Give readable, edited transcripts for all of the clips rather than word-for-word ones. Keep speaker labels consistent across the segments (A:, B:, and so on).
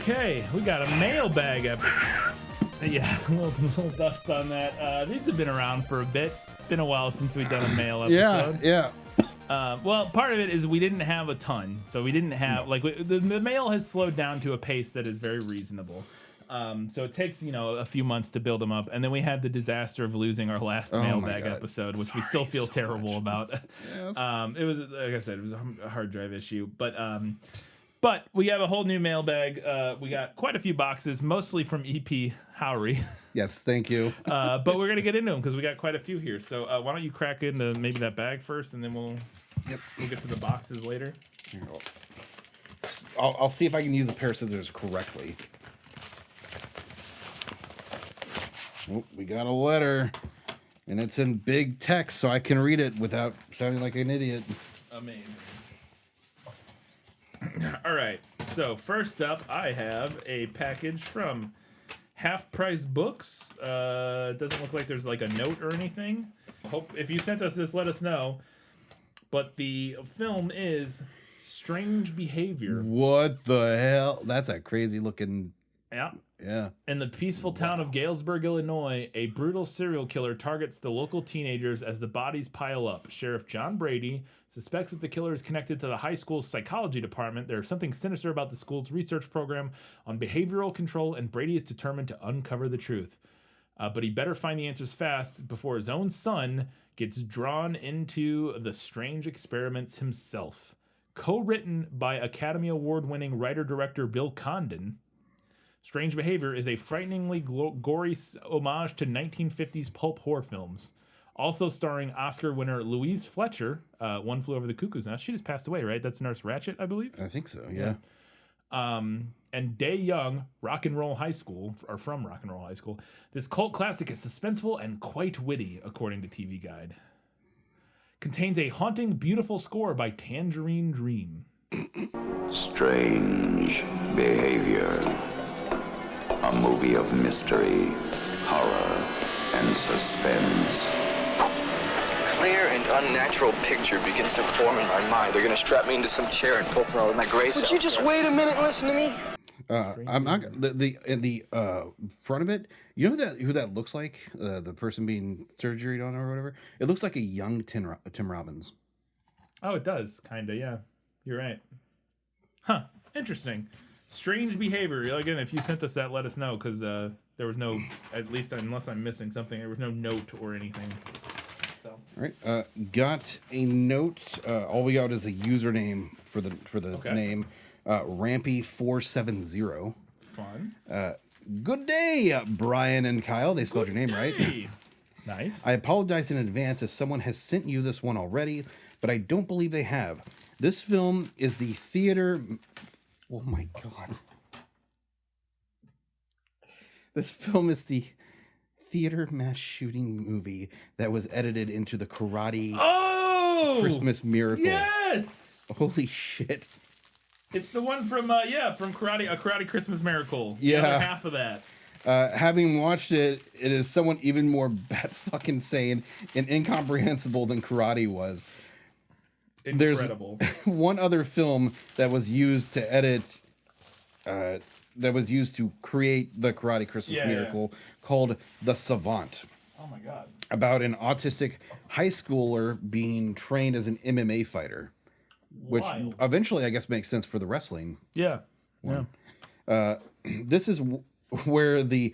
A: Okay, we got a mailbag up. Yeah, a little dust on that. These have been around for a bit. Been a while since we've done a mail episode.
B: Yeah.
A: Well, part of it is we didn't have a ton, so we didn't have the mail has slowed down to a pace that is very reasonable. So it takes a few months to build them up, and then we had the disaster of losing our last mailbag episode, which we still feel terrible about.
B: Yes.
A: It was, like I said, it was a hard drive issue, but we have a whole new mailbag. We got quite a few boxes, mostly from EP Howry.
B: Yes, thank you.
A: But we're gonna get into them because we got quite a few here. So why don't you crack into maybe that bag first, and then we'll get to the boxes later.
B: I'll see if I can use a pair of scissors correctly. Oh, we got a letter, and it's in big text, so I can read it without sounding like an idiot.
A: Amazing. All right. So first up, I have a package from Half Price Books. It doesn't look like there's like a note or anything. Hope if you sent us this, let us know. But the film is Strange Behavior.
B: What the hell? That's a crazy looking.
A: Yeah. In the peaceful town of Galesburg, Illinois, a brutal serial killer targets the local teenagers as the bodies pile up. Sheriff John Brady suspects that the killer is connected to the high school's psychology department. There's something sinister about the school's research program on behavioral control, and Brady is determined to uncover the truth. But he better find the answers fast before his own son gets drawn into the strange experiments himself. Co-written by Academy Award-winning writer-director Bill Condon, Strange Behavior is a frighteningly gory homage to 1950s pulp horror films. Also starring Oscar winner Louise Fletcher, One Flew Over the Cuckoo's Nest. She just passed away, right? That's Nurse Ratched, I believe?
B: I think so, yeah.
A: And Day Young, from Rock and Roll High School. This cult classic is suspenseful and quite witty, according to TV Guide. Contains a haunting, beautiful score by Tangerine Dream.
C: Strange Behavior. A movie of mystery, horror, and suspense.
D: A clear and unnatural picture begins to form in my mind. They're going to strap me into some chair and poke me all in my gray cell.
E: Would you just wait a minute and listen to me?
B: I'm not in the front of it. You know who that looks like? The person being surgery on or whatever. It looks like a young Tim Robbins.
A: Oh, it does, kind of. Yeah, you're right. Huh? Interesting. Strange Behavior. Again, if you sent us that, let us know, because there was no, at least unless I'm missing something, there was no note or anything. So.
B: All right. Got a note. All we got is a username for the name. Rampy470.
A: Fun.
B: Good day, Brian and Kyle. They spelled your name right.
A: Nice.
B: I apologize in advance if someone has sent you this one already, but I don't believe they have. This film is the theater... Oh my God. This film is the theater mass shooting movie that was edited into the Karate Christmas Miracle.
A: Yes!
B: Holy shit.
A: It's the one from Karate, A Karate Christmas Miracle.
B: Yeah.
A: The other half of that.
B: Having watched it, it is somewhat even more bat fucking sane and incomprehensible than Karate was.
A: Incredible.
B: There's one other film that was used to edit, that was used to create the Karate Christmas Miracle called The Savant.
A: Oh my God.
B: About an autistic high schooler being trained as an MMA fighter. Which eventually, I guess, makes sense for the wrestling.
A: Yeah.
B: One. Yeah. This is where the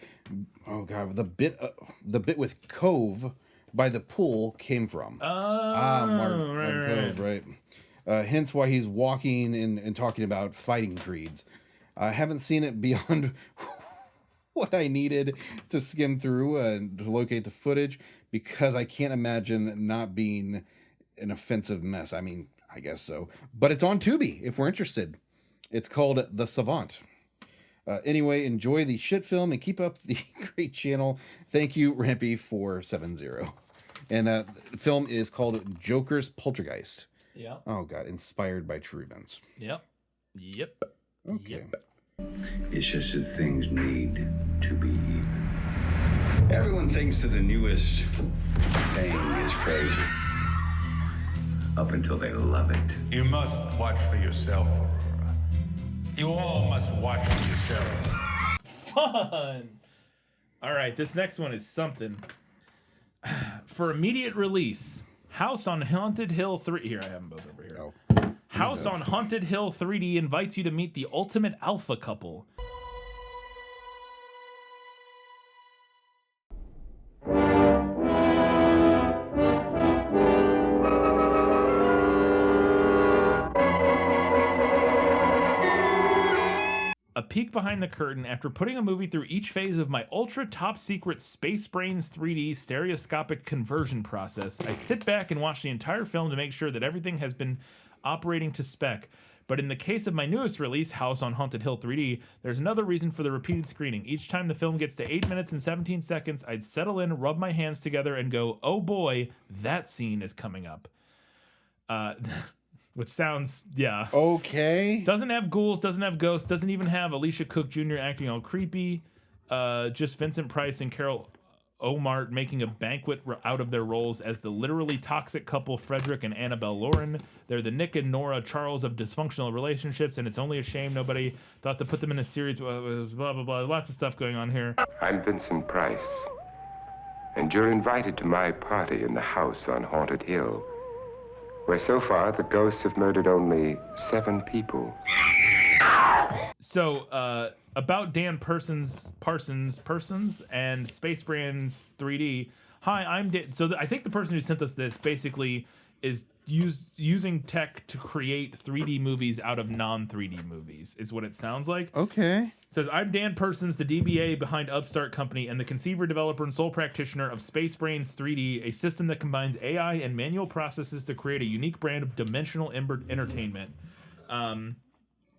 B: bit with Cove by the pool came from. Mark Cove, right. Hence why he's walking and talking about fighting creeds. I haven't seen it beyond what I needed to skim through and to locate the footage, because I can't imagine not being an offensive mess. I mean, I guess so. But it's on Tubi if we're interested. It's called The Savant. Anyway, enjoy the shit film and keep up the great channel. Thank you, Rampy470. And the film is called Joker's Poltergeist.
A: Yeah.
B: Oh, God. Inspired by true events.
A: Yep.
B: Okay.
A: Yep.
C: It's just that things need to be even.
F: Everyone thinks that the newest thing is crazy.
C: Up until they love it.
G: You must watch for yourself, Aurora. You all must watch for yourselves.
A: Fun. All right, this next one is something. For immediate release, House on Haunted Hill 3. Here, I have them both over here.
B: Oh.
A: House on Haunted Hill 3D invites you to meet the ultimate alpha couple. A peek behind the curtain after putting a movie through each phase of my ultra top secret Space Brains 3D stereoscopic conversion process, I sit back and watch the entire film to make sure that everything has been operating to spec. But in the case of my newest release, House on Haunted Hill 3D, there's another reason for the repeated screening. Each time the film gets to 8 minutes and 17 seconds, I'd settle in, rub my hands together, and go, oh boy, that scene is coming up. Which sounds, yeah.
B: Okay.
A: Doesn't have ghouls, doesn't have ghosts, doesn't even have Alicia Cook Jr. acting all creepy. Just Vincent Price and Carol Omart making a banquet out of their roles as the literally toxic couple Frederick and Annabelle Lauren. They're the Nick and Nora Charles of dysfunctional relationships, and it's only a shame nobody thought to put them in a series. Blah, blah, blah. Lots of stuff going on here.
H: I'm Vincent Price, and you're invited to my party in the house on Haunted Hill, where so far the ghosts have murdered only 7 people.
A: So, about Dan Parsons, and Space Brands 3D. Hi, I'm Dan. So I think the person who sent us this basically is using tech to create 3D movies out of non-3D movies, is what it sounds like.
B: Okay.
A: It says, I'm Dan Parsons, the DBA behind Upstart Company and the conceiver, developer, and sole practitioner of Space Brains 3D, a system that combines AI and manual processes to create a unique brand of dimensional entertainment.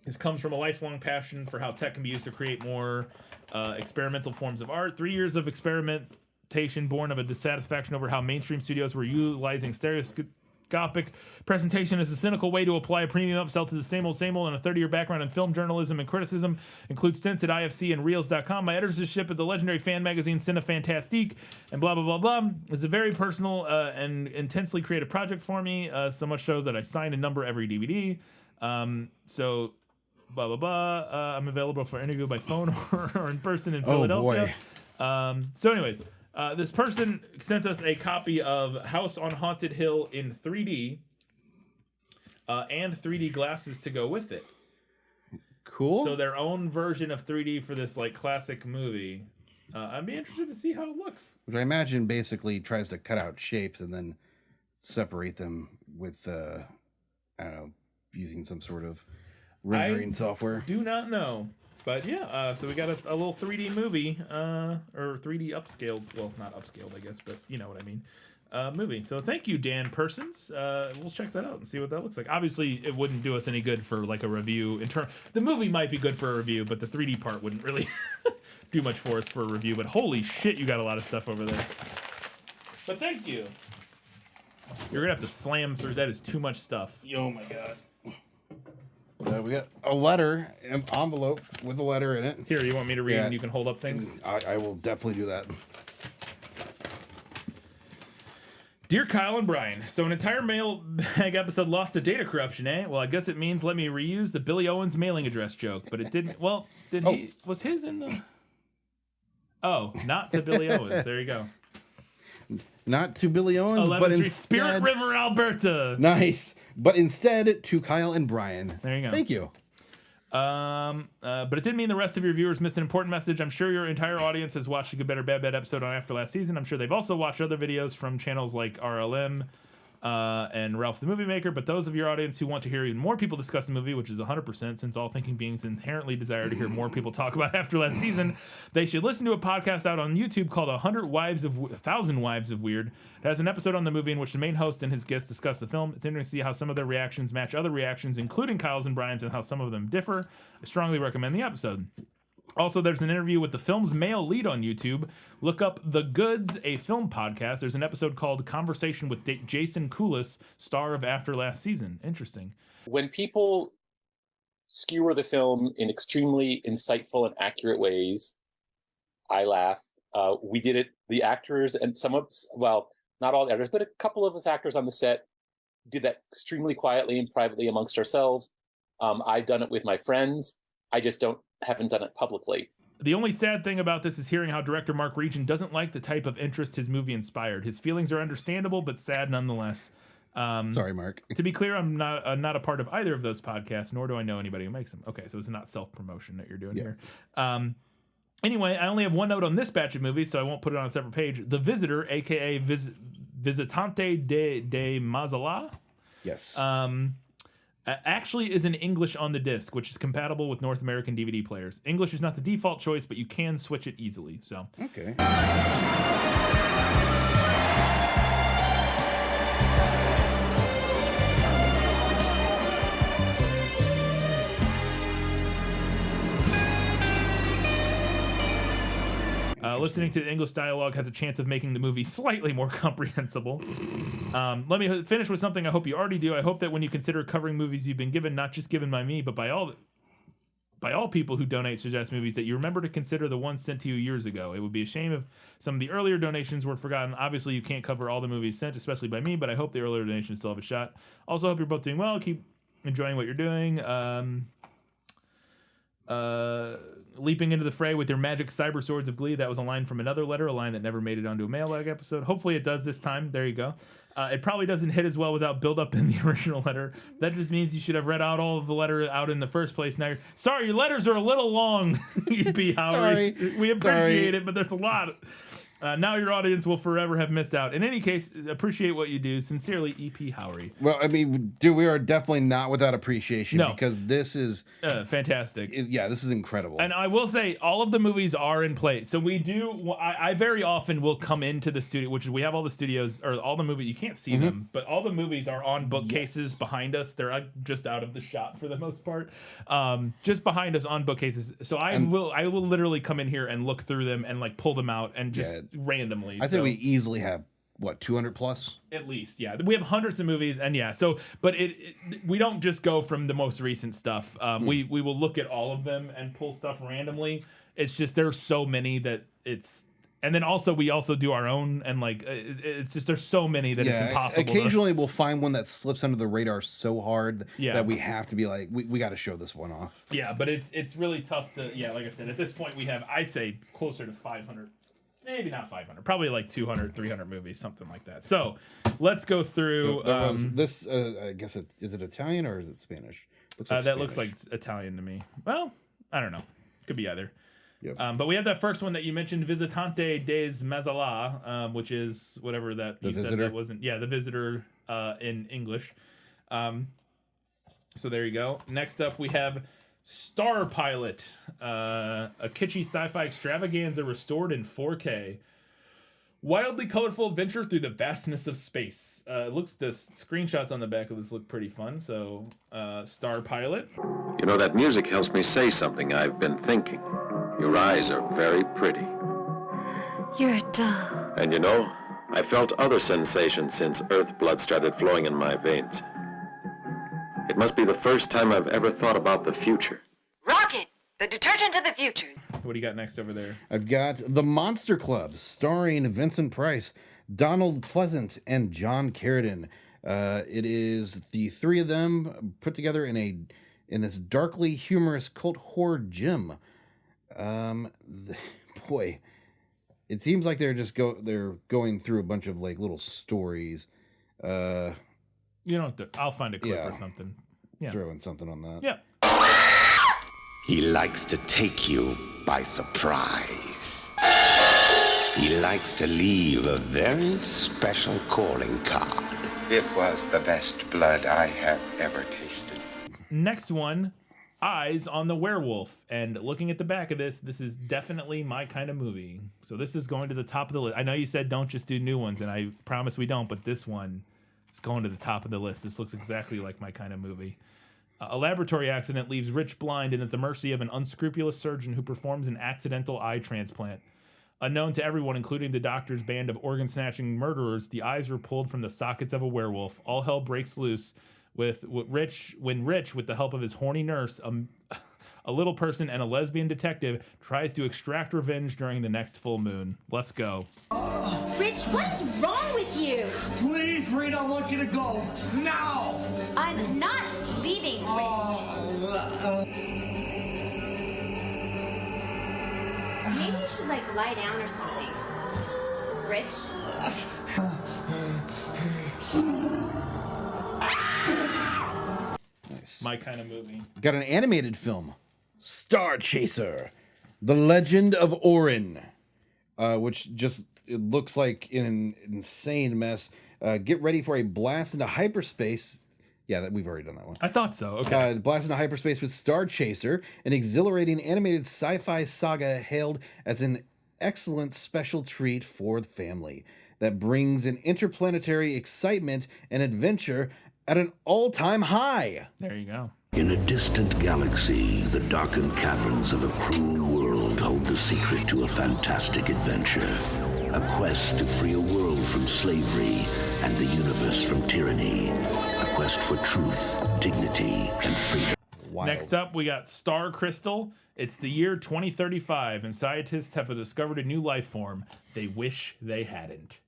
A: This comes from a lifelong passion for how tech can be used to create more experimental forms of art. 3 years of experimentation born of a dissatisfaction over how mainstream studios were utilizing stereoscopic presentation as a cynical way to apply a premium upsell to the same old, and a 30-year background in film journalism and criticism, includes stints at IFC and Reels.com. My editorship at the legendary fan magazine Cinefantastique, and blah, blah, blah, blah. It's a very personal and intensely creative project for me, so much so that I signed a number every DVD. So... blah, blah, blah. I'm available for interview by phone or in person in Philadelphia.
B: Oh, boy.
A: So anyways, this person sent us a copy of House on Haunted Hill in 3D and 3D glasses to go with it.
B: Cool.
A: So their own version of 3D for this like classic movie. I'd be interested to see how it looks.
B: Which I imagine basically tries to cut out shapes and then separate them with, I don't know, using some sort of rendering software.
A: Do not know. But yeah, so we got a little 3D movie, or 3D upscaled, well, not upscaled, I guess, but you know what I mean, movie. So thank you, Dan Parsons. We'll check that out and see what that looks like. Obviously, it wouldn't do us any good for like a review. The movie might be good for a review, but the 3D part wouldn't really do much for us for a review. But holy shit, you got a lot of stuff over there. But thank you. You're gonna have to slam through. That is too much stuff.
B: Oh my god. We got a letter, an envelope with a letter in it.
A: Here, you want me to read and you can hold up things?
B: I will definitely do that.
A: Dear Kyle and Brian, so an entire mailbag episode lost to data corruption, eh? Well, I guess it means let me reuse the Billy Owens mailing address joke, but it didn't. Well, he? Was his in the? Oh, not to Billy Owens. There you go.
B: Not to Billy Owens, but instead
A: Spirit River, Alberta.
B: Nice. But instead, to Kyle and Brian.
A: There you go.
B: Thank you.
A: But it didn't mean the rest of your viewers missed an important message. I'm sure your entire audience has watched a Good, Better, Bad episode on After Last Season. I'm sure they've also watched other videos from channels like RLM and Ralph the Movie Maker. But those of your audience who want to hear even more people discuss the movie, which is 100%, since all thinking beings inherently desire to hear more people talk about After Last Season, they should listen to a podcast out on YouTube called 1,000 Wives of Weird. It has an episode on the movie in which the main host and his guests discuss the film. It's interesting to see how some of their reactions match other reactions, including Kyle's and Brian's, and how some of them differ. I strongly recommend the episode. Also, there's an interview with the film's male lead on YouTube. Look up The Goods, a film podcast. There's an episode called Conversation with Jason Koulis, star of After Last Season. Interesting.
I: When people skewer the film in extremely insightful and accurate ways, I laugh. We did it, the actors and some of, well, not all the actors, but a couple of us actors on the set did that extremely quietly and privately amongst ourselves. I've done it with my friends. I just haven't done it publicly.
A: The only sad thing about this is hearing how director Mark Region doesn't like the type of interest his movie inspired. His feelings are understandable, but sad nonetheless.
B: Sorry, Mark.
A: To be clear, I'm not a part of either of those podcasts, nor do I know anybody who makes them. Okay, so it's not self-promotion that you're doing here. Anyway, I only have one note on this batch of movies, so I won't put it on a separate page. The Visitor, a.k.a. Visitante de Mazala.
B: Yes.
A: Actually is in English on the disc, which is compatible with North American DVD players. English is not the default choice, but you can switch it easily. So
B: okay.
A: Listening to the English dialogue has a chance of making the movie slightly more comprehensible. Let me finish with something I hope you already do. I hope that when you consider covering movies you've been given, not just given by me, but by all people who donate suggest movies, that you remember to consider the ones sent to you years ago. It would be a shame if some of the earlier donations were forgotten. Obviously, you can't cover all the movies sent, especially by me, but I hope the earlier donations still have a shot. Also, hope you're both doing well. Keep enjoying what you're doing. Leaping into the fray with your magic cyber swords of glee. That was a line from another letter, a line that never made it onto a mailbag episode. Hopefully it does this time. There you go. It probably doesn't hit as well without build-up in the original letter. That just means you should have read out all of the letter out in the first place. Now, sorry, your letters are a little long, EP Howery.
B: Sorry.
A: We appreciate it, but there's a lot. Now your audience will forever have missed out. In any case, appreciate what you do. Sincerely, EP Howery.
B: Well, I mean, dude, we are definitely not without appreciation because this is
A: fantastic.
B: This is incredible.
A: And I will say, all of the movies are in place. So we do. I very often will come into the studio, which is we have all the studios or all the movies. You can't see them, but all the movies are on bookcases behind us. They're just out of the shot for the most part, just behind us on bookcases. So I will literally come in here and look through them and like pull them out and just. Randomly.
B: I think we easily have 200 plus
A: at least. Yeah, we have hundreds of movies, and but we don't just go from the most recent stuff. We will look at all of them and pull stuff randomly. It's just there's so many that it's, and then also we also do our own, and like it's just there's so many that it's impossible.
B: Occasionally we'll find one that slips under the radar so hard that we have to be like we got to show this one off. Yeah,
A: but it's really tough to like I said, at this point we have, I say, closer to 500. Maybe not 500, probably like 200, 300 movies, something like that. So let's go through.
B: This, I guess, is it Italian or is it Spanish?
A: That looks like Italian to me. Well, I don't know. Could be either. Yep. But we have that first one that you mentioned, Visitante des Mazala, which is whatever that you said that wasn't. Yeah, The Visitor in English. So there you go. Next up, we have Star Pilot, a kitschy sci-fi extravaganza restored in 4K. Wildly colorful adventure through the vastness of space. The screenshots on the back of this look pretty fun. So, Star Pilot.
J: You know, that music helps me say something I've been thinking. Your eyes are very pretty.
K: You're dull.
J: And you know, I felt other sensations since Earth blood started flowing in my veins. It must be the first time I've ever thought about the future.
K: Rocket, the detergent of the future.
A: What do you got next over there?
B: I've got The Monster Club, starring Vincent Price, Donald Pleasant, and John Carradine. It is the three of them put together in this darkly humorous cult horror gem. Boy, it seems like they're going through a bunch of like little stories.
A: You don't have to, I'll find a clip or something. Yeah.
B: Throw in something on that.
A: Yeah.
L: He likes to take you by surprise. He likes to leave a very special calling card.
F: It was the best blood I have ever tasted.
A: Next one, Eyes on the Werewolf. And looking at the back of this is definitely my kind of movie. So this is going to the top of the list. I know you said don't just do new ones, and I promise we don't, but this one is going to the top of the list. This looks exactly like my kind of movie. A laboratory accident leaves Rich blind and at the mercy of an unscrupulous surgeon who performs an accidental eye transplant. Unknown to everyone, including the doctor's band of organ-snatching murderers, the eyes were pulled from the sockets of a werewolf. All hell breaks loose when Rich, with the help of his horny nurse, a little person, and a lesbian detective, tries to extract revenge during the next full moon. Let's go.
M: Rich, what is wrong with you?
N: Please, Rita, I want you to go. Now!
M: I'm not leaving, Rich. Maybe you should, like, lie down or something. Rich?
B: Nice.
A: My kind of movie.
B: Got an animated film, Star Chaser, The Legend of Orin, which just it looks like an insane mess. Get ready for a blast into hyperspace. Yeah, we've already done that one.
A: I thought so. Okay.
B: Blast into hyperspace with Star Chaser, an exhilarating animated sci-fi saga hailed as an excellent special treat for the family that brings an interplanetary excitement and adventure at an all-time high.
A: There you go.
L: In a distant galaxy, the darkened caverns of a cruel world hold the secret to a fantastic adventure. A quest to free a world from slavery and the universe from tyranny. A quest for truth, dignity, and freedom.
B: Wild.
A: Next up, we got Star Crystal. It's the year 2035, and scientists have discovered a new life form. They wish they hadn't.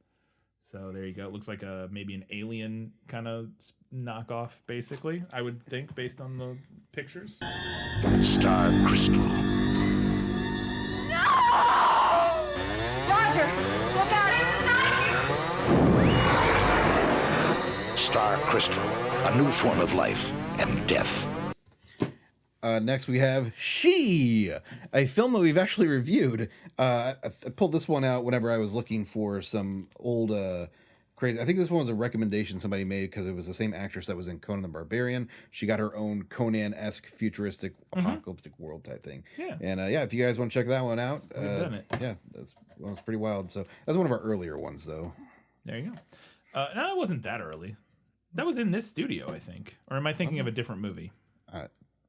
A: So there you go. It looks like maybe an alien kind of knockoff, basically, I would think, based on the pictures.
L: Star Crystal.
M: No! Roger, look out!
L: Star Crystal, a new form of life and death.
B: Next we have She, a film that we've actually reviewed. I pulled this one out whenever I was looking for some old crazy. I think this one was a recommendation somebody made because it was the same actress that was in Conan the Barbarian. She got her own Conan-esque futuristic apocalyptic world type thing.
A: Yeah.
B: And if you guys want to check that one out,
A: We've done it.
B: Yeah, that was pretty wild. So that's one of our earlier ones, though.
A: There you go. No, it wasn't that early. That was in this studio, I think. Or am I thinking of a different movie?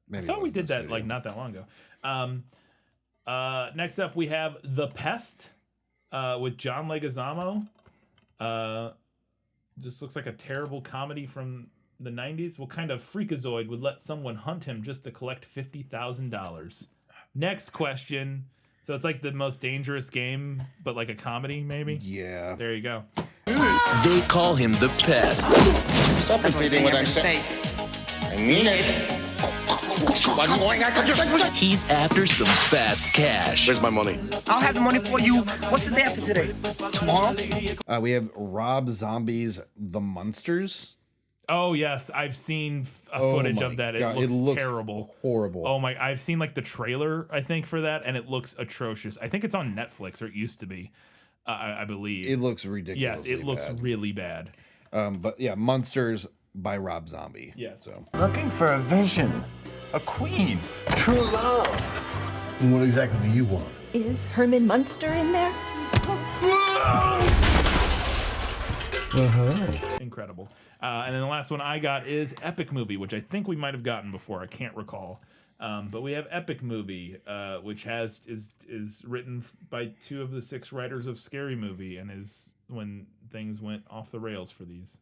B: Maybe
A: I thought we did that like not that long ago. Next up, we have The Pest with John Leguizamo. Just looks like a terrible comedy from the 90s. What kind of freakazoid would let someone hunt him just to collect $50,000? Next question. So it's like the most dangerous game, but like a comedy, maybe?
B: Yeah.
A: There you go.
O: They call him the Pest.
P: Stop repeating what I say. I mean it. One more, I could just...
O: He's after some fast cash.
P: Where's my money?
E: I'll have the money for you. What's the day after today? Tomorrow?
B: We have Rob Zombie's The Munsters.
A: Oh yes, I've seen footage of that.
B: God,
A: It looks terrible,
B: horrible.
A: Oh my! I've seen like the trailer, I think, for that, and it looks atrocious. I think it's on Netflix, or it used to be, I believe.
B: It looks ridiculous.
A: Yes, it looks really bad.
B: But yeah, Munsters by Rob Zombie.
A: Yes.
B: So
Q: looking for a vision, a queen, true love.
R: And what exactly do you want?
S: Is Herman Munster in there?
A: Incredible. And then the last one I got is Epic Movie, which I think we might have gotten before. I can't recall. But we have Epic Movie, which is written by 2 of the 6 writers of Scary Movie, and is when things went off the rails for these.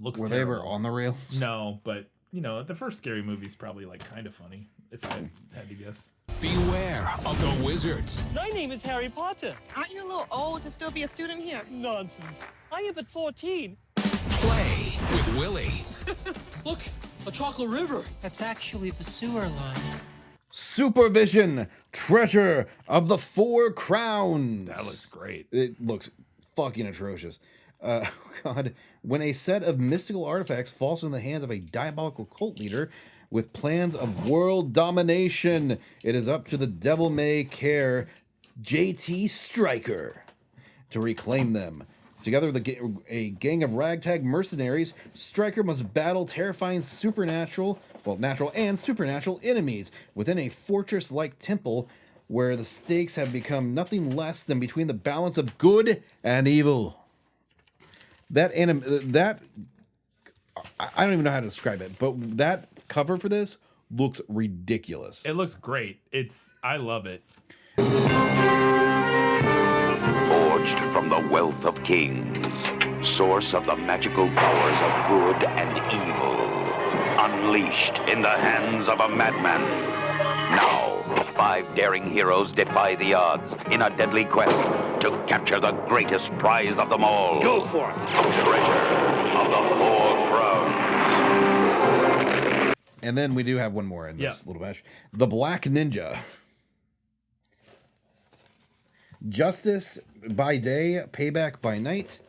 A: Looks
B: Were
A: terrible.
B: they ever on the rails?
A: No, but you know, the first Scary Movie is probably like kind of funny, if I had to guess.
O: Beware of the wizards.
T: My name is Harry Potter.
U: Aren't you a little old to still be a student here?
T: Nonsense. I am but 14.
O: Play with Willie.
T: Look, a chocolate river. That's actually the sewer line.
B: Supervision, Treasure of the 4 Crowns.
A: That looks great.
B: It looks fucking atrocious. God, when a set of mystical artifacts falls in the hands of a diabolical cult leader with plans of world domination, it is up to the devil may care JT Stryker to reclaim them. Together with a gang of ragtag mercenaries, Stryker must battle terrifying natural and supernatural enemies within a fortress-like temple where the stakes have become nothing less than between the balance of good and evil. I don't even know how to describe it, but that cover for this looks ridiculous.
A: It looks great. I love it.
V: Forged from the wealth of kings, source of the magical powers of good and evil, unleashed in the hands of a madman. Now, 5 daring heroes defy the odds in a deadly quest to capture the greatest prize of them all.
P: Go for it.
V: Treasure of the 4 Crowns.
B: And then we do have one more in this little batch. The Black Ninja. Justice by Day, Payback by Night.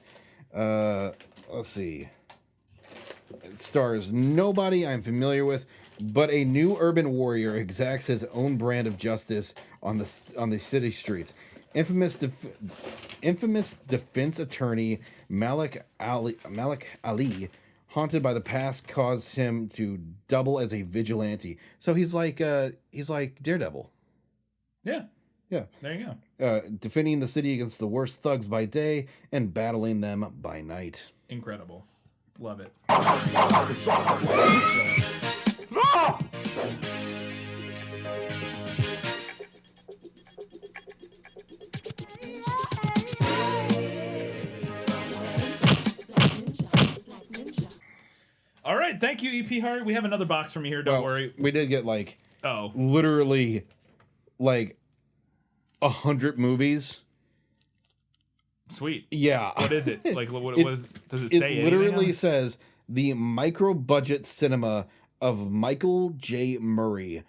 B: Let's see. It stars nobody I'm familiar with, but a new urban warrior exacts his own brand of justice on the city streets. Infamous defense attorney Malik Ali, haunted by the past, caused him to double as a vigilante. So he's like Daredevil.
A: Yeah.
B: Yeah.
A: There you go.
B: Defending the city against the worst thugs by day and battling them by night.
A: Incredible. Love it. All right, thank you, EP Heart. We have another box from you here. Don't worry.
B: We did get literally 100 movies.
A: Sweet.
B: Yeah.
A: What is it? Like, what was? Does it say?
B: It literally says the micro-budget cinema of Michael J. Murray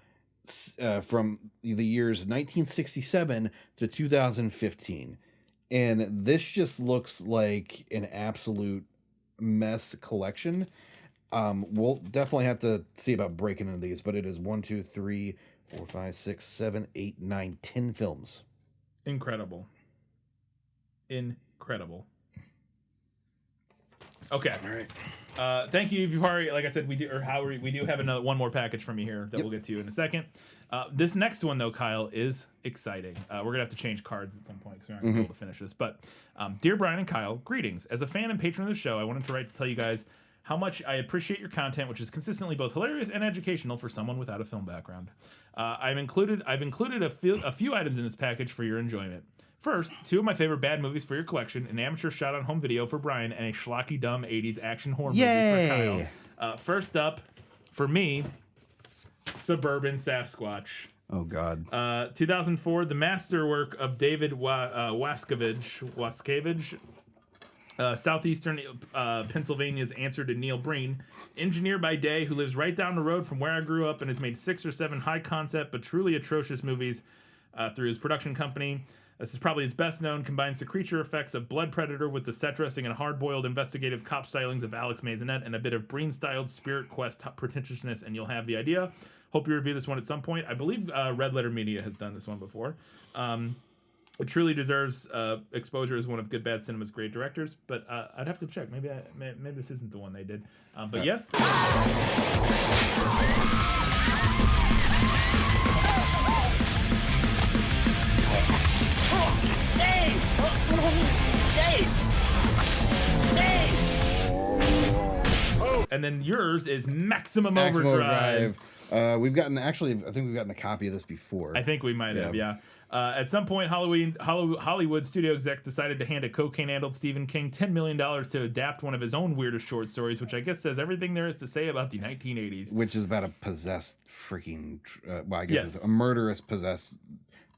B: from the years 1967 to 2015, and this just looks like an absolute mess collection. We'll definitely have to see about breaking into these, but it is 1, 2, 3, 4, 5, 6, 7, 8, 9, 10 films.
A: Incredible. Okay.
B: All right.
A: Thank you, Buhari. Like I said, we do have one more package from you here that we'll get to in a second. This next one, though, Kyle, is exciting. We're gonna have to change cards at some point because we're not gonna be able to finish this. But dear Brian and Kyle, greetings. As a fan and patron of the show, I wanted to write to tell you guys how much I appreciate your content, which is consistently both hilarious and educational for someone without a film background. I've included a few items in this package for your enjoyment. First, 2 of my favorite bad movies for your collection: an amateur shot on home video for Brian, and a schlocky dumb 80s action horror movie for Kyle. First up, for me, Suburban Sasquatch.
B: Oh God.
A: 2004, the masterwork of David Waskevich. Southeastern Pennsylvania's answer to Neil Breen, engineer by day who lives right down the road from where I grew up and has made 6 or 7 high concept but truly atrocious movies through his production company. This is probably his best known, combines the creature effects of Blood Predator with the set dressing and hard-boiled investigative cop stylings of Alex Maisonette and a bit of Breen-styled Spirit Quest pretentiousness, and you'll have the idea. Hope you review this one at some point. I believe Red Letter Media has done this one before. It truly deserves exposure as one of Good Bad Cinema's great directors, but I'd have to check. Maybe this isn't the one they did. But yes. And then yours is Maximum Overdrive.
B: We've gotten, actually, I think we've gotten a copy of this before.
A: I think we might have, yeah. At some point, Hollywood studio exec decided to hand a cocaine-handled Stephen King $10 million to adapt one of his own weirdest short stories, which I guess says everything there is to say about the 1980s.
B: Which is about a possessed freaking, it's a murderous possessed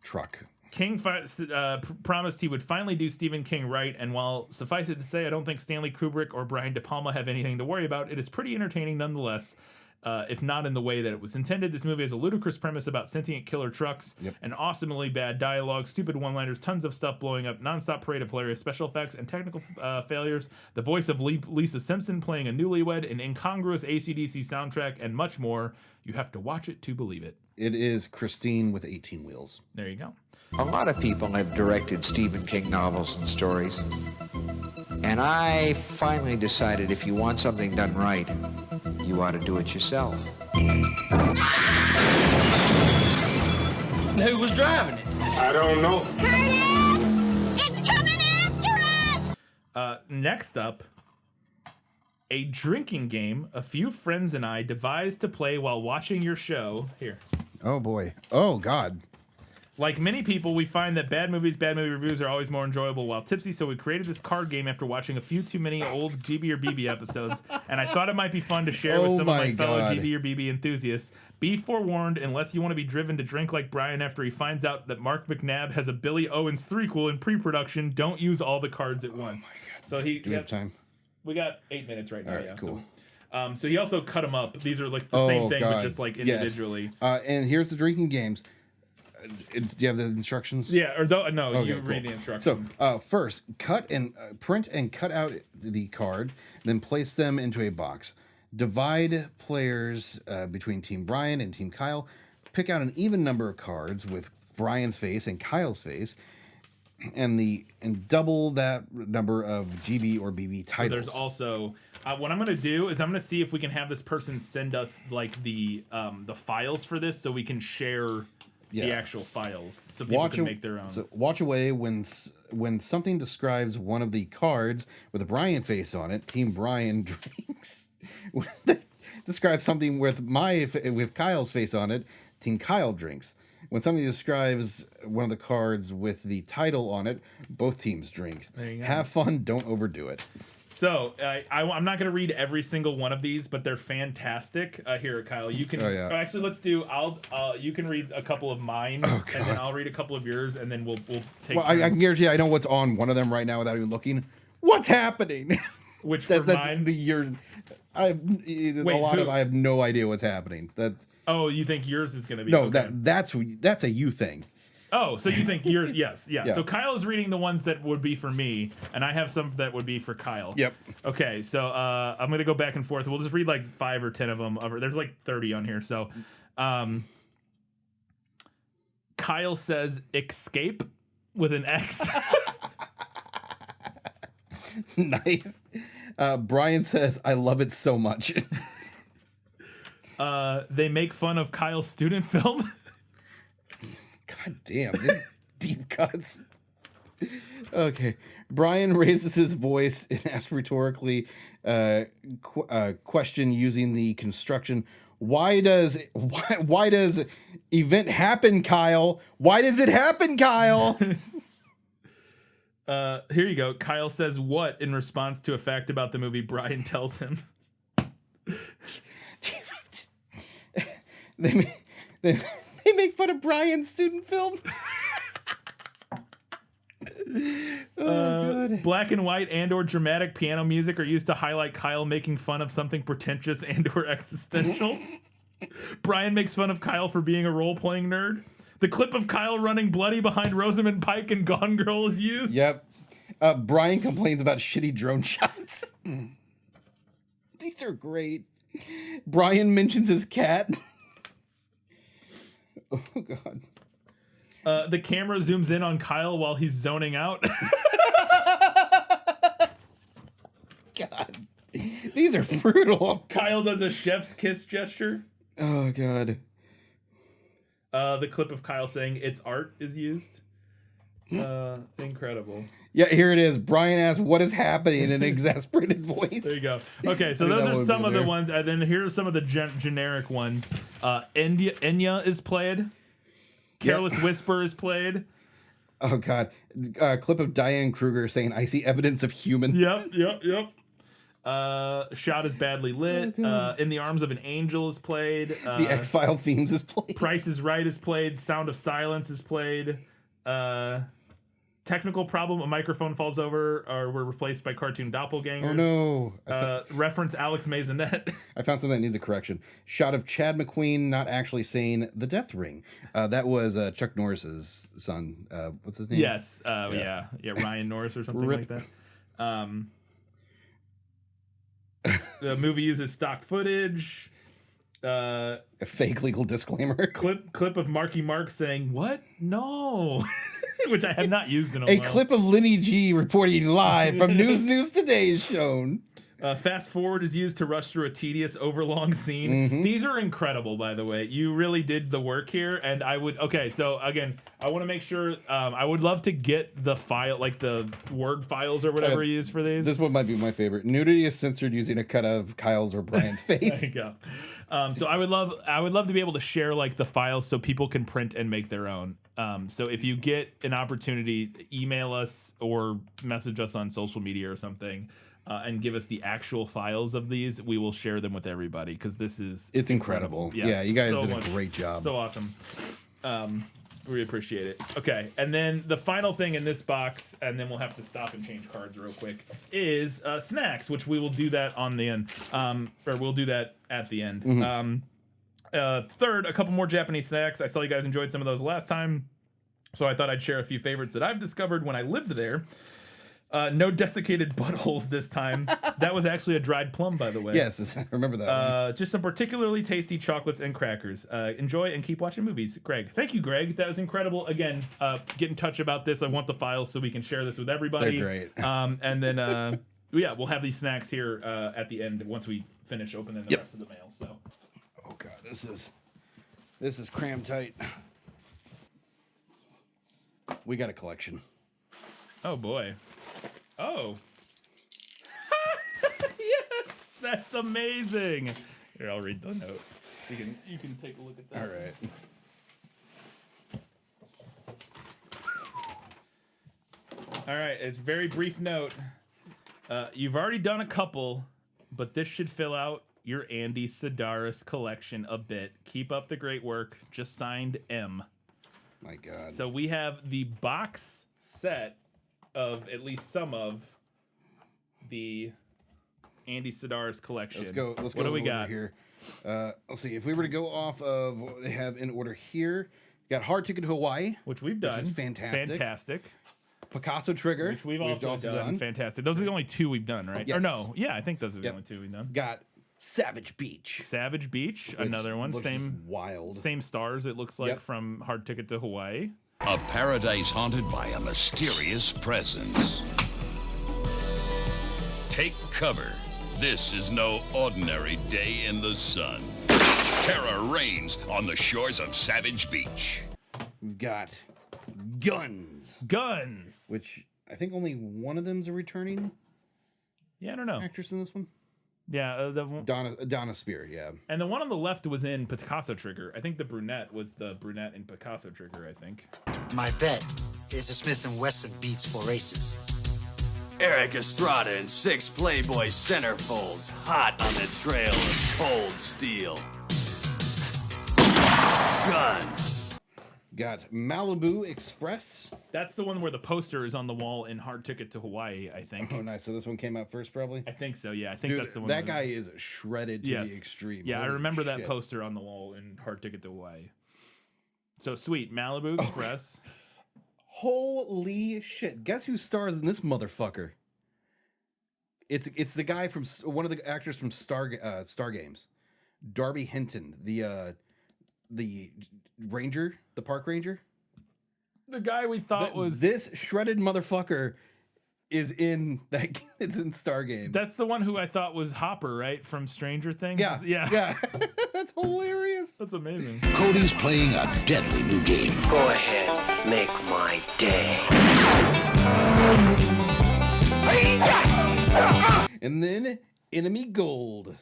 B: truck.
A: King promised he would finally do Stephen King right, and while suffice it to say I don't think Stanley Kubrick or Brian De Palma have anything to worry about, it is pretty entertaining nonetheless. If not in the way that it was intended. This movie has a ludicrous premise about sentient killer trucks, an awesomely bad dialogue, stupid one-liners, tons of stuff blowing up, non-stop parade of hilarious special effects and technical failures, the voice of Lisa Simpson playing a newlywed, an incongruous AC/DC soundtrack, and much more. You have to watch it to believe it.
B: It is Christine with 18 wheels.
A: There you go.
C: A lot of people have directed Stephen King novels and stories. And I finally decided if you want something done right, you ought to do it yourself.
T: Who was driving it?
P: I don't know.
K: Curtis! It's coming after us!
A: Next up, a drinking game a few friends and I devised to play while watching your show. Here.
B: Oh, boy. Oh, God.
A: Like many people, we find that bad movie reviews are always more enjoyable while tipsy, so we created this card game after watching a few too many old GB or BB episodes, and I thought it might be fun to share with some of my fellow GB or BB enthusiasts. Be forewarned, unless you want to be driven to drink like Brian after he finds out that Mark McNabb has a Billy Owens threequel in pre-production, don't use all the cards at once. So
B: Do we have time?
A: We got 8 minutes right now,
B: right, cool.
A: So he also cut them up. These are like the same thing, but just like individually.
B: Yes. And here's the drinking games. do you have the instructions?
A: Yeah, or no, okay, you read the instructions.
B: So first, print and cut out the card, then place them into a box. Divide players between Team Brian and Team Kyle. Pick out an even number of cards with Brian's face and Kyle's face, and double that number of GB or BB titles.
A: So there's also what I'm gonna do is I'm gonna see if we can have this person send us like the files for this, so we can share the actual files, so people can make their own.
B: So watch away when something describes one of the cards with a Brian face on it. Team Brian drinks. When they describe something with Kyle's face on it. Team Kyle drinks. When something describes one of the cards with the title on it, both teams drink.
A: There you go.
B: Have fun, don't overdo it.
A: So I'm not going to read every single one of these, but they're fantastic. Here, Kyle, you can. Actually, let's do. You can read a couple of mine, and then I'll read a couple of yours, and then we'll take.
B: Well, I can guarantee you, I know what's on one of them right now without even looking. What's happening?
A: Which for mine?
B: I have no idea what's happening.
A: Oh, you think yours is going to be?
B: No, that's a you thing.
A: Oh, so you think yours? Yes, yeah. So Kyle is reading the ones that would be for me, and I have some that would be for Kyle.
B: Yep.
A: Okay, so I'm going to go back and forth. We'll just read like 5 or 10 of them. There's like 30 on here. So Kyle says escape with an X.
B: Nice. Brian says, I love it so much.
A: They make fun of Kyle's student film.
B: God damn, these deep cuts. Okay. Brian raises his voice and asks rhetorically question using the construction. Why does event happen, Kyle? Why does it happen, Kyle?
A: Here you go. Kyle says what in response to a fact about the movie Brian tells him.
B: They make fun of Brian's student film.
A: God. Black and white and or dramatic piano music are used to highlight Kyle making fun of something pretentious and or existential. Brian makes fun of Kyle for being a role-playing nerd. The clip of Kyle running bloody behind Rosamund Pike and Gone Girl is used.
B: Yep. Brian complains about shitty drone shots. These are great. Brian mentions his cat. Oh, God.
A: The camera zooms in on Kyle while he's zoning out.
B: God. These are brutal.
A: Kyle does a chef's kiss gesture.
B: Oh, God.
A: The clip of Kyle saying it's art is used. Incredible.
B: Yeah, here it is. Brian asks, what is happening in an exasperated voice.
A: There you go. Okay, so those are some of the ones, and then here are some of the generic ones. Enya is played. Careless Whisper is played.
B: Oh, God. Clip of Diane Kruger saying, I see evidence of human.
A: Yep. Shot is badly lit. In the Arms of an Angel is played.
B: The X-File themes is played.
A: Price is Right is played. Sound of Silence is played. Technical problem, a microphone falls over, or we're replaced by cartoon doppelgangers.
B: Oh, no.
A: Reference Alex Maisonette.
B: I found something that needs a correction. Shot of Chad McQueen not actually saying the death ring. That was Chuck Norris's son. What's his name?
A: Yes. Yeah, Ryan Norris or something like that. The movie uses stock footage.
B: A fake legal disclaimer.
A: Clip of Marky Mark saying, what? No. Which I have not used in a while.
B: A clip of Lenny G reporting live from News Today is shown.
A: Fast forward is used to rush through a tedious, overlong scene.
B: Mm-hmm.
A: These are incredible, by the way. You really did the work here, and I would... Okay, so again, I want to make sure... I would love to get the file, like the Word files or whatever you use for these.
B: This one might be my favorite. Nudity is censored using a cut of Kyle's or Brian's face.
A: There you go. So I would love to be able to share like the files so people can print and make their own. So if you get an opportunity, email us or message us on social media or something. And give us the actual files of these, we will share them with everybody because it's
B: incredible.
A: Yes,
B: yeah, you guys
A: so
B: did a great job.
A: So awesome. We appreciate it. Okay, and then the final thing in this box, and then we'll have to stop and change cards real quick, is snacks, which we will do that on the end, or we'll do that at the end.
B: Mm-hmm.
A: Third, a couple more Japanese snacks. I saw you guys enjoyed some of those last time, so I thought I'd share a few favorites that I've discovered when I lived there. No desiccated buttholes this time. That was actually a dried plum, by the way.
B: Yes, I remember that.
A: Just some particularly tasty chocolates and crackers. Enjoy and keep watching movies. Greg. Thank you, Greg. That was incredible. Again, get in touch about this. I want the files so we can share this with everybody.
B: They're great.
A: And then, yeah, we'll have these snacks here at the end once we finish opening the rest of the mail. So,
B: oh god, this is cram tight. We got a collection.
A: Oh boy. Oh. Yes, that's amazing. Here, I'll read the note. You can take a look at that.
B: All right.
A: All right, it's a very brief note. You've already done a couple, but this should fill out your Andy Sedaris collection a bit. Keep up the great work. Just signed M.
B: My God.
A: So we have the box set of at least some of the Andy Sedaris collection.
B: Let's go.
A: What do we got
B: here? Let's see. If we were to go off of what they have in order here, got Hard Ticket to Hawaii,
A: which we've done.
B: Which is fantastic.
A: Fantastic.
B: Picasso Trigger,
A: which we've also done. Fantastic. Those are the only two we've done, right?
B: Yes.
A: Or no? Yeah, I think those are the only two we've done.
B: Got Savage Beach.
A: Savage Beach, another one. Same
B: wild.
A: Same stars, it looks like, from Hard Ticket to Hawaii.
D: A paradise haunted by a mysterious presence. Take cover. This is no ordinary day in the sun. Terror reigns on the shores of Savage Beach.
B: We've got Guns.
A: Guns.
B: Which I think only one of them's a returning.
A: Yeah, I don't know.
B: Actress in this one.
A: Yeah,
B: Donna Spear, yeah.
A: And the one on the left was in Picasso Trigger. I think the brunette was the brunette in Picasso Trigger, I think.
E: My bet is a Smith & Wesson beats for races.
G: Eric Estrada in 6 Playboy centerfolds, hot on the trail of cold steel. Guns.
B: Got Malibu Express.
A: That's the one where the poster is on the wall in Hard Ticket to Hawaii, I think.
B: Oh, nice. So this one came out first, probably?
A: I think so, yeah. I think that's the one.
B: That guy is shredded to the extreme.
A: Yeah,
B: Holy
A: I remember
B: shit.
A: that poster on the wall in Hard Ticket to Hawaii. So sweet. Malibu Express.
B: Holy shit. Guess who stars in this motherfucker? It's the guy from one of the actors from Star Games. Darby Hinton, the ranger, the park ranger.
A: The guy we thought was
B: this shredded motherfucker is in that. It's in Star Games.
A: That's the one who I thought was Hopper, right, from Stranger Things.
B: Yeah. That's hilarious.
A: That's amazing.
L: Cody's playing a deadly new game.
E: Go ahead, make my day.
B: And then Enemy Gold.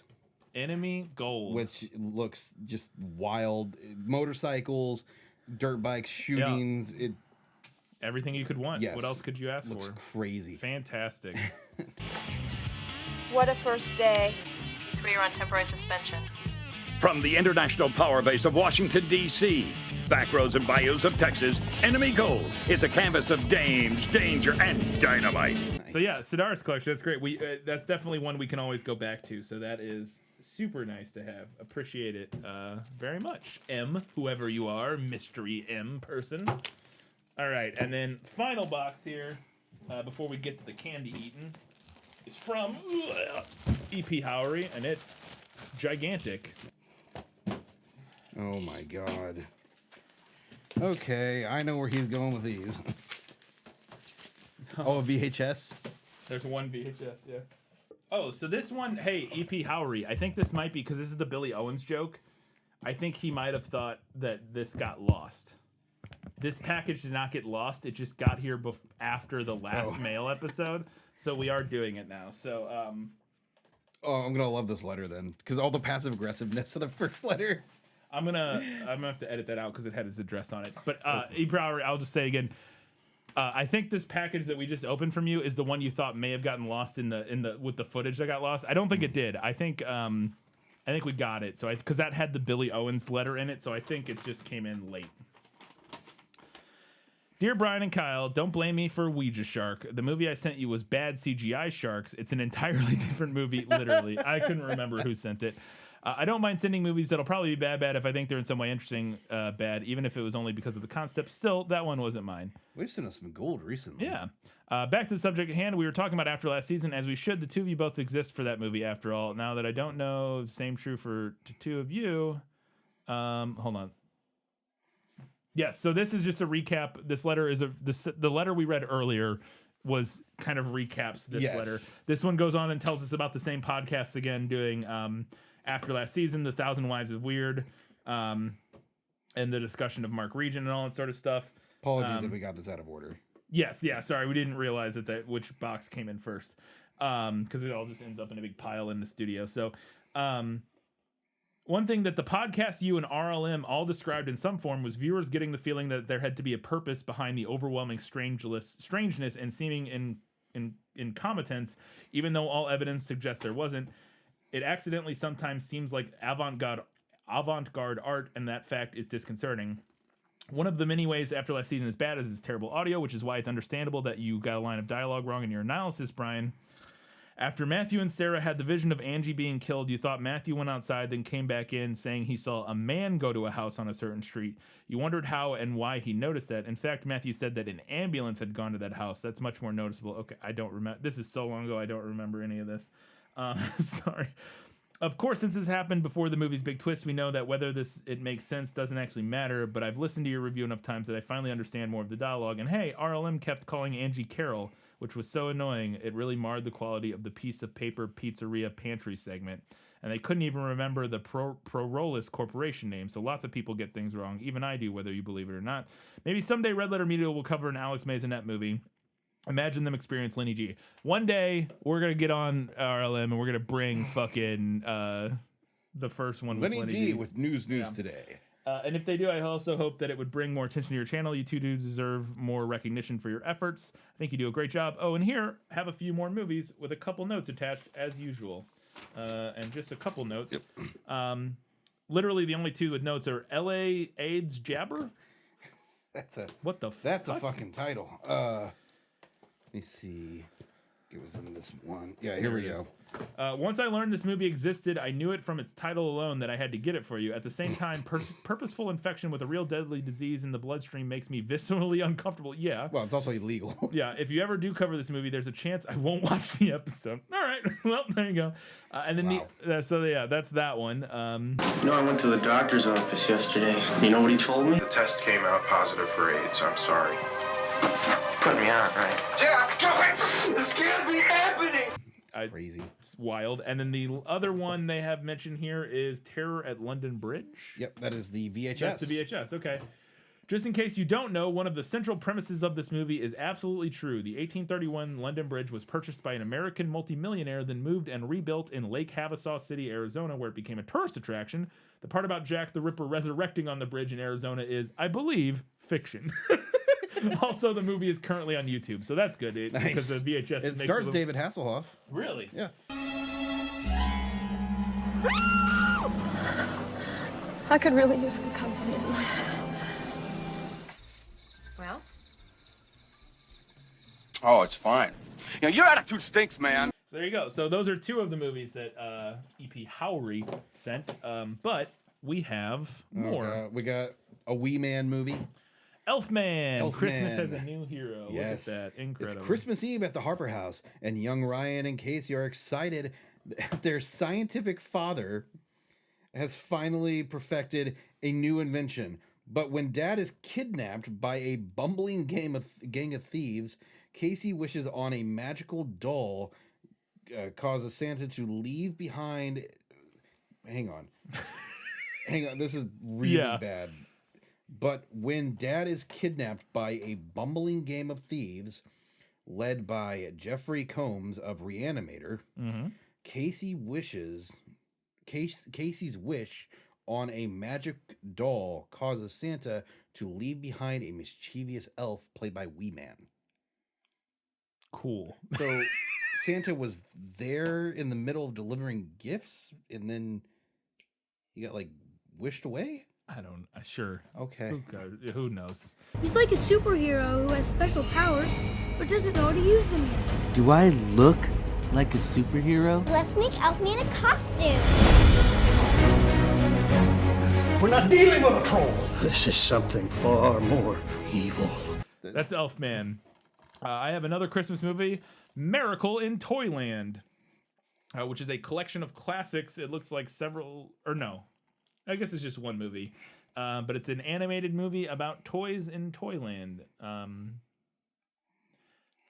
A: Enemy Gold.
B: Which looks just wild. Motorcycles, dirt bikes, shootings.
A: Yeah. Everything you could want.
B: Yes.
A: What else could you ask
B: looks
A: for?
B: Crazy.
A: Fantastic.
W: What a first day.
X: 3-year on temporary suspension.
V: From the International Power Base of Washington, D.C., back roads and bayous of Texas, Enemy Gold is a canvas of dames, danger, and dynamite.
A: Nice. So yeah, Sedaris collection, that's great. That's definitely one we can always go back to. So that is super nice to have. Appreciate it very much. M, whoever you are, mystery M person. All right, and then final box here, before we get to the candy eating, is from E.P. Howery, and it's gigantic.
B: Oh my God. Okay, I know where he's going with these. Oh, a VHS?
A: There's one VHS, yeah. Oh, so this one, hey, E.P. Howery, I think this might be, because this is the Billy Owens joke, I think he might have thought that this got lost. This package did not get lost. It just got here after the last mail episode, so we are doing it now. So,
B: oh, I'm gonna love this letter then, because all the passive aggressiveness of the first letter.
A: I'm gonna have to edit that out because it had his address on it. But E.P. Howery, I'll just say again, I think this package that we just opened from you is the one you thought may have gotten lost in the with the footage that got lost. I don't think it did. I think we got it. So because that had the Billy Owens letter in it, so I think it just came in late. Dear Brian and Kyle, don't blame me for Ouija Shark. The movie I sent you was bad CGI sharks. It's an entirely different movie, literally. I couldn't remember who sent it. I don't mind sending movies that'll probably be bad if I think they're in some way interesting bad, even if it was only because of the concept. Still, that one wasn't mine.
B: We just sent us some gold recently.
A: Yeah. Back to the subject at hand. We were talking about After Last Season, as we should. The two of you both exist for that movie, after all. Now that I don't know, same true for two of you. Hold on. Yes, so this is just a recap. This letter is the letter we read earlier was kind of recaps this letter. This one goes on and tells us about the same podcasts again, doing After Last Season, The Thousand Wives of Weird, and the discussion of Mark Region and all that sort of stuff.
B: Apologies if we got this out of order.
A: Yes, sorry, we didn't realize that which box came in first, because it all just ends up in a big pile in the studio. So, one thing that the podcast you and RLM all described in some form was viewers getting the feeling that there had to be a purpose behind the overwhelming strangeness and seeming incompetence, even though all evidence suggests there wasn't. It accidentally sometimes seems like avant-garde art, and that fact is disconcerting. One of the many ways After Last Season is bad is its terrible audio, which is why it's understandable that you got a line of dialogue wrong in your analysis, Brian. After Matthew and Sarah had the vision of Angie being killed, you thought Matthew went outside, then came back in saying he saw a man go to a house on a certain street. You wondered how and why he noticed that. In fact, Matthew said that an ambulance had gone to that house. That's much more noticeable. Okay, I don't remember. This is so long ago, I don't remember any of this. Sorry. Of course, since this happened before the movie's big twist, we know that whether it makes sense doesn't actually matter, but I've listened to your review enough times that I finally understand more of the dialogue. And hey, RLM kept calling Angie Carol, which was so annoying, it really marred the quality of the piece of paper pizzeria pantry segment. And they couldn't even remember the Prorolis Corporation name, so lots of people get things wrong. Even I do, whether you believe it or not. Maybe someday Red Letter Media will cover an Alex Maisonette movie. Imagine them experience Lenny G. One day, we're going to get on RLM and we're going to bring fucking the first one with
B: Lenny G. with news today.
A: And if they do, I also hope that it would bring more attention to your channel. You two do deserve more recognition for your efforts. I think you do a great job. Oh, and here, have a few more movies with a couple notes attached, as usual. And just a couple notes. Yep. Literally, the only two with notes are L.A. AIDS Jabber? What the fuck?
B: That's a fucking title. Let me see. It was in this one. Yeah, here we go.
A: Once I learned this movie existed, I knew it from its title alone that I had to get it for you. At the same time, purposeful infection with a real deadly disease in the bloodstream makes me viscerally uncomfortable. Yeah.
B: Well, it's also illegal.
A: Yeah, if you ever do cover this movie, there's a chance I won't watch the episode. All right. Well, there you go. And then that's that one.
H: I went to the doctor's office yesterday. You know what he told me?
I: The test came out positive for AIDS. I'm sorry.
H: Put me on, right?
I: Jack, go ahead. This can't be happening.
B: Crazy.
A: It's wild. And then the other one they have mentioned here is Terror at London Bridge.
B: Yep, that is the VHS.
A: That's the VHS, okay. Just in case you don't know, one of the central premises of this movie is absolutely true. The 1831 London Bridge was purchased by an American multimillionaire, then moved and rebuilt in Lake Havasu City, Arizona, where it became a tourist attraction. The part about Jack the Ripper resurrecting on the bridge in Arizona is, I believe, fiction. Also, the movie is currently on YouTube, so that's good.
B: Nice.
A: Because the VHS
B: it stars David Hasselhoff.
A: Really?
B: Yeah.
S: I could really use some company.
M: Well?
I: Oh, it's fine. You know, your attitude stinks, man.
A: So there you go. So those are two of the movies that EP Howry sent. But we have more.
B: We got a Wee Man movie.
A: Elfman. Christmas has a new hero. Yes. Look at that. Incredible.
B: It's Christmas Eve at the Harper House, and young Ryan and Casey are excited that their scientific father has finally perfected a new invention. But when Dad is kidnapped by a bumbling gang of thieves, Casey wishes on a magical doll causes Santa to leave behind... Hang on. This is really bad. But when Dad is kidnapped by a bumbling game of thieves led by Jeffrey Combs of Reanimator, Casey's wish on a magic doll causes Santa to leave behind a mischievous elf played by Wee Man.
A: Cool.
B: So Santa was there in the middle of delivering gifts, and then he got wished away?
A: I don't. Sure.
B: Okay.
A: Who knows?
K: He's like a superhero who has special powers, but doesn't know how to use them yet.
J: Do I look like a superhero?
K: Let's make Elfman a costume.
R: We're not dealing with a troll. This is something far more evil.
A: That's Elfman. I have another Christmas movie, Miracle in Toyland, which is a collection of classics. It looks like several, or no, I guess it's just one movie. But it's an animated movie about toys in Toyland.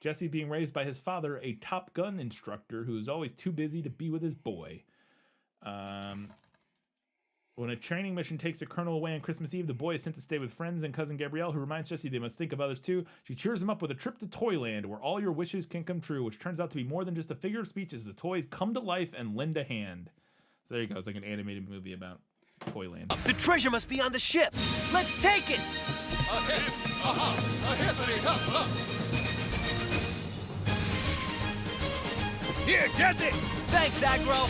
A: Jesse being raised by his father, a Top Gun instructor who is always too busy to be with his boy. When a training mission takes the colonel away on Christmas Eve, the boy is sent to stay with friends and cousin Gabrielle, who reminds Jesse they must think of others too. She cheers him up with a trip to Toyland, where all your wishes can come true, which turns out to be more than just a figure of speech as the toys come to life and lend a hand. So there you go. It's like an animated movie about Toyland.
E: The treasure must be on the ship. Let's take it. Here, Jesse. Thanks, Agro.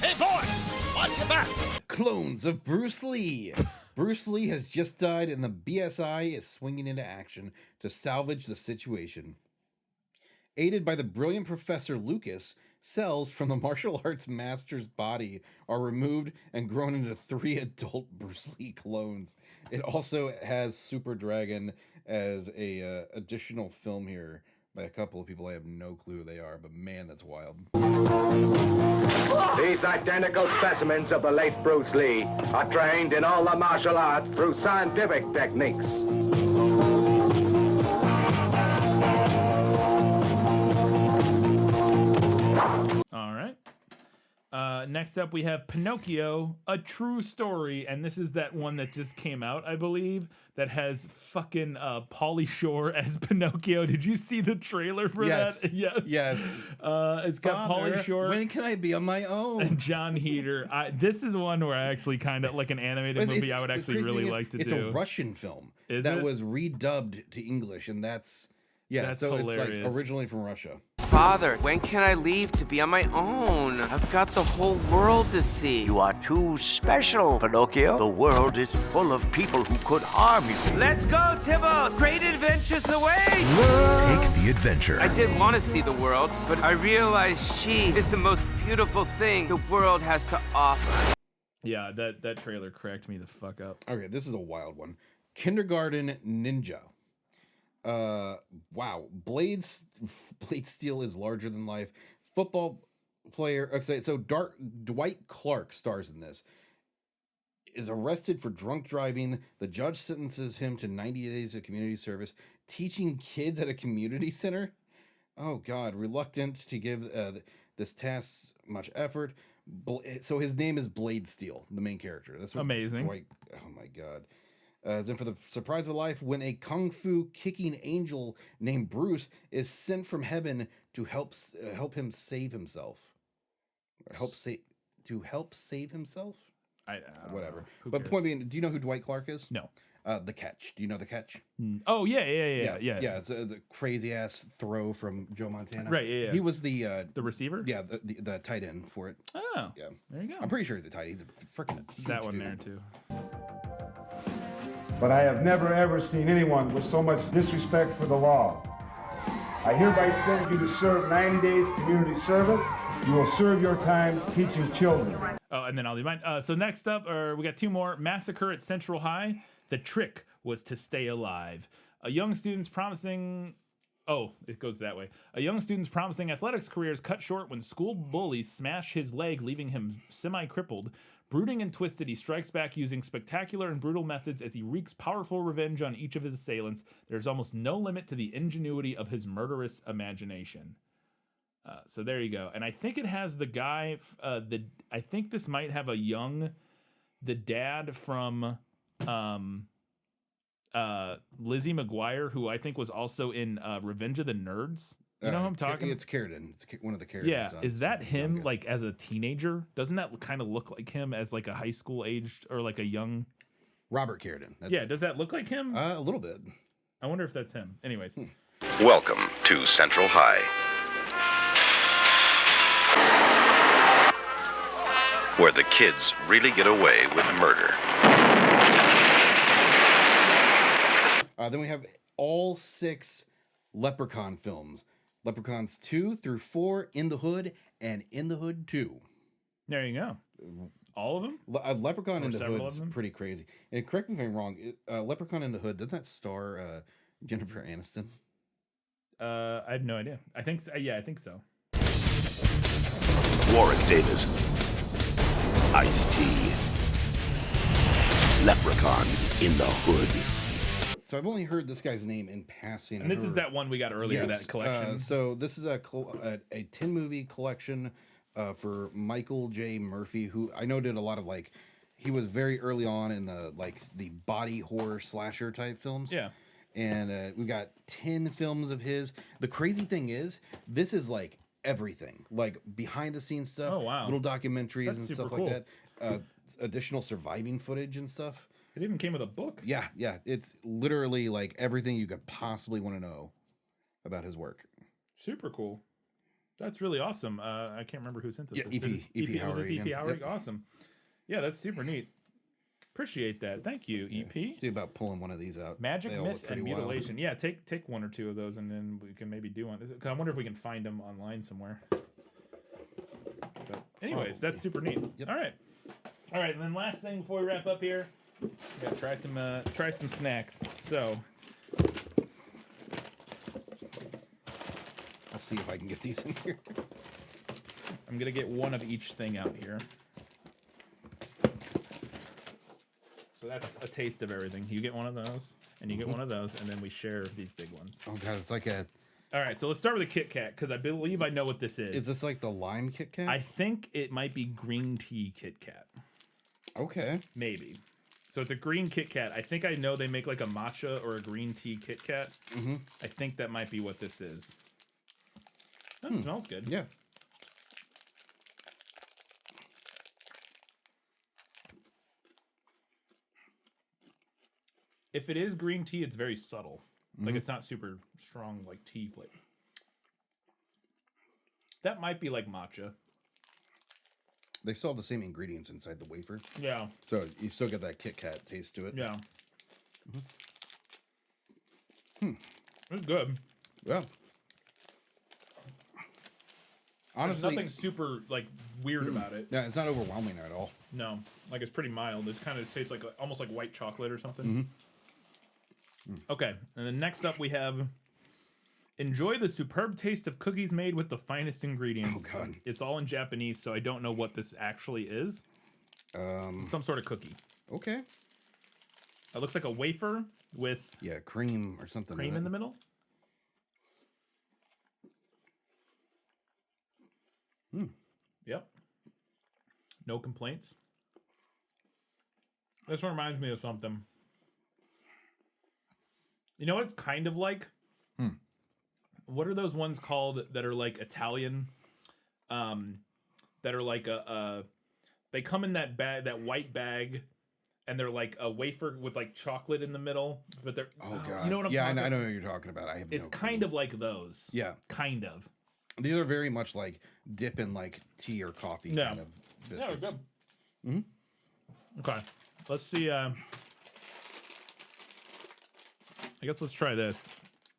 I: Hey, boy, watch your back.
B: Clones of Bruce Lee. Bruce Lee has just died, and the BSI is swinging into action to salvage the situation. Aided by the brilliant Professor Lucas, cells from the martial arts master's body are removed and grown into 3 adult Bruce Lee clones. It also has Super Dragon as a additional film here by a couple of people. I have no clue who they are, but man, that's wild.
F: These identical specimens of the late Bruce Lee are trained in all the martial arts through scientific techniques.
A: All right. Next up, we have Pinocchio, A True Story, and this is that one that just came out, I believe, that has fucking Pauly Shore as Pinocchio. Did you see the trailer for that?
B: Yes.
A: It's got Pauly Shore.
B: When can I be on my own?
A: And John Heater. This is one where I actually kind of like an animated movie I would actually really like to do.
B: It's a Russian film
A: was
B: redubbed to English, and that's so
A: hilarious.
B: It's like originally from Russia.
J: Father, when can I leave to be on my own? I've got the whole world to see.
E: You are too special, Pinocchio. The world is full of people who could harm you.
J: Let's go, Tybalt! Great adventures away!
O: Take the adventure.
J: I did want to see the world, but I realized she is the most beautiful thing the world has to offer.
A: Yeah, that trailer cracked me the fuck up.
B: Okay, this is a wild one. Kindergarten Ninja. Wow. Blade Steel is larger than life. Football player. Okay, so Dwight Clark stars in this. Is arrested for drunk driving. The judge sentences him to 90 days of community service. Teaching kids at a community center. Oh God, reluctant to give this task much effort. So his name is Blade Steel, the main character. That's what
A: amazing.
B: Dwight, oh my God. As in for the surprise of life, when a kung fu kicking angel named Bruce is sent from heaven to help him save himself, or help save himself. Whatever. But the point being, do you know who Dwight Clark is?
A: No.
B: The Catch. Do you know The Catch?
A: Oh yeah.
B: It's the crazy ass throw from Joe Montana.
A: Right. Yeah.
B: He was the
A: receiver.
B: Yeah, the tight end for it.
A: Oh.
B: Yeah.
A: There you go.
B: I'm pretty sure he's a tight end. He's a freaking
A: that one
B: dude.
A: there too.
N: But I have never ever seen anyone with so much disrespect for the law. I hereby send you to serve 90 days community service. You will serve your time teaching children.
A: Oh, and then I'll do mine. So next up, we got 2 more. Massacre at Central High. The trick was to stay alive. A young student's promising... Oh, it goes that way. A young student's promising athletics career is cut short when school bullies smash his leg, leaving him semi-crippled. Brooding and twisted, he strikes back using spectacular and brutal methods as he wreaks powerful revenge on each of his assailants. There's almost no limit to the ingenuity of his murderous imagination. So there you go. And I think it has the guy, I think this might have the dad from Lizzie McGuire, who I think was also in Revenge of the Nerds. You know who I'm talking?
B: It's Carradine. It's one of the Carradine
A: Yeah,
B: sons.
A: is that him like as a teenager? Doesn't that kind of look like him as like a high school aged or like a young
B: Robert Carradine?
A: Does that look like him?
B: A little bit.
A: I wonder if that's him. Anyways.
V: Welcome to Central High, where the kids really get away with murder.
B: Then we have all 6 Leprechaun films. Leprechauns 2 through 4, In the Hood, and In the Hood 2.
A: There you go. All of them?
B: Leprechaun
A: Or
B: in the
A: several
B: Hood's
A: of them?
B: pretty crazy. And correct me if I'm wrong. Leprechaun in the Hood, doesn't that star Jennifer Aniston?
A: I have no idea. I think so. Yeah, I think so.
L: Warwick Davis, Ice-T, Leprechaun in the Hood.
B: So I've only heard this guy's name in passing.
A: And this is that one we got earlier,
B: Yes,
A: that collection.
B: So this is a 10 movie collection for Michael J. Murphy, who I know did a lot of he was very early on in the body horror slasher type films.
A: Yeah.
B: And we got 10 films of his. The crazy thing is, this is everything, behind the scenes stuff.
A: Oh, wow.
B: Little documentaries
A: That's
B: and
A: super
B: stuff
A: cool.
B: like that. Additional surviving footage and stuff.
A: It even came with a book.
B: Yeah. It's literally everything you could possibly want to know about his work.
A: Super cool. That's really awesome. I can't remember who sent this.
B: Yeah, EP
A: Was this EP
B: Howery.
A: Howery?
B: Yep.
A: Awesome. Yeah, that's super neat. Appreciate that. Thank you, EP.
B: See about pulling one of these out.
A: Magic,
B: They all
A: Myth,
B: look pretty
A: and
B: wild.
A: Mutilation. Yeah, take one or two of those, and then we can maybe do one. 'Cause I wonder if we can find them online somewhere. But anyways, that's super neat.
B: Yep.
A: All right. And then last thing before we wrap up here, we gotta try some snacks. So
B: I'll see if I can get these in here.
A: I'm gonna get one of each thing out here. So that's a taste of everything. You get one of those, and you get one of those, and then we share these big ones.
B: Oh god, it's like a.
A: All right, so let's start with a Kit Kat because I believe I know what this is.
B: Is this like the lime Kit Kat?
A: I think it might be green tea Kit Kat.
B: Okay.
A: Maybe. So it's a green Kit Kat. I think I know they make like a matcha or a green tea Kit Kat.
B: Mm-hmm.
A: I think that might be what this is. Oh, it smells good.
B: Yeah.
A: If it is green tea, it's very subtle. Like it's not super strong like tea flavor. That might be like matcha.
B: They still have the same ingredients inside the wafer.
A: Yeah.
B: So you still get that Kit Kat taste to it.
A: Yeah. It's good.
B: Yeah.
A: Honestly,
B: Honestly,
A: there's nothing super like weird about it.
B: Yeah, it's not overwhelming at all.
A: No, like it's pretty mild. It kind of tastes like almost like white chocolate or something. Okay, and then next up we have enjoy the superb taste of cookies made with the finest ingredients.
B: Oh god,
A: it's all in Japanese, so I don't know what this actually is. Some sort of cookie.
B: Okay.
A: It looks like a wafer with
B: cream or something.
A: Cream in the middle. Yep. No complaints. This one reminds me of something. You know what it's kind of like? What are those ones called that are like Italian? That are like they come in that bag, that white bag, and they're like a wafer with like chocolate in the middle. But they're
B: god,
A: you know what I'm
B: yeah,
A: talking
B: I know what you're talking about. I have.
A: It's
B: no
A: kind of like those.
B: Yeah,
A: kind of.
B: These are very much like dip in like tea or coffee kind of biscuits.
A: Yeah, good. Okay, let's see. I guess let's try this.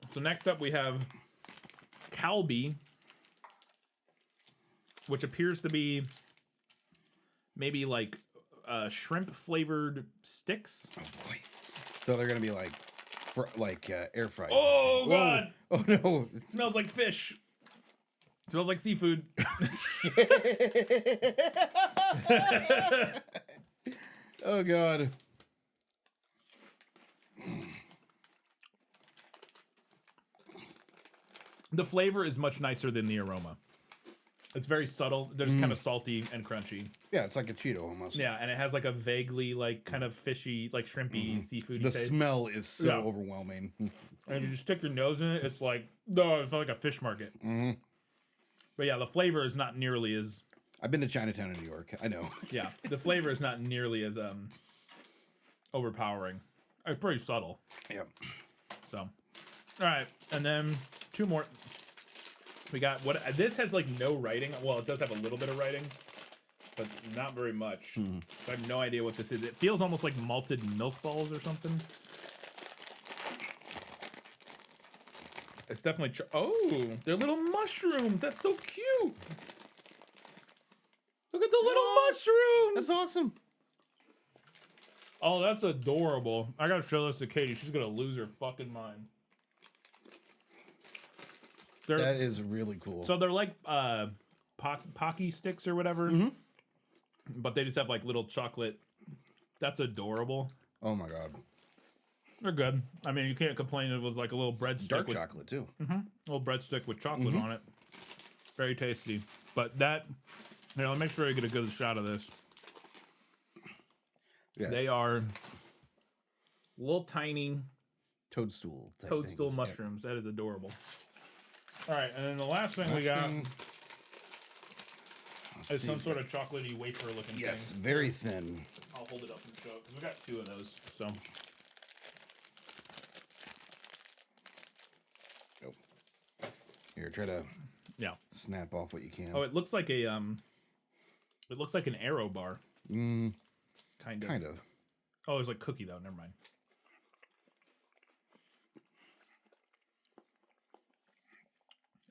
A: So next up we have Calbee, which appears to be maybe like shrimp flavored sticks.
B: Oh boy! So they're gonna be like, air fried.
A: Oh god!
B: Oh no!
A: It smells like fish. It smells like seafood.
B: Oh god.
A: The flavor is much nicer than the aroma. It's very subtle. They're just kind of salty and crunchy.
B: Yeah, it's like a Cheeto almost.
A: Yeah, and it has like a vaguely like kind of fishy, like shrimpy, seafoody
B: The
A: taste.
B: smell is so overwhelming.
A: And you just stick your nose in it, it's like, no, it's like a fish market. But yeah, the flavor is not nearly as...
B: I've been to Chinatown in New York. I know.
A: Yeah, the flavor is not nearly as overpowering. It's pretty subtle.
B: Yep.
A: So, all right, and then two more. We got what? This has like no writing. Well, it does have a little bit of writing, but not very much. So I have no idea what this is. It feels almost like malted milk balls or something. It's definitely. Oh, they're little mushrooms. That's so cute. Look at the little mushrooms.
B: That's awesome.
A: Oh, that's adorable. I gotta show this to Katie. She's gonna lose her fucking mind.
B: That is really cool.
A: So they're like Pocky sticks or whatever, but they just have like little chocolate. That's adorable.
B: Oh my god.
A: They're good. I mean, you can't complain. It was like a little breadstick.
B: Dark chocolate too.
A: A little breadstick with chocolate on it. Very tasty. But that, here, let me make sure I get a good shot of this.
B: Yeah.
A: They are little tiny
B: toadstool
A: mushrooms. Yeah. That is adorable. All right, and then the last thing we got is some sort of chocolatey wafer looking thing.
B: Yes, very thin.
A: I'll hold it up and show it because we got 2 of those. So.
B: Here, try to snap off what you can.
A: Oh, it looks like a it looks like an Aero bar. Kind of. Oh, it was like cookie though. Never mind.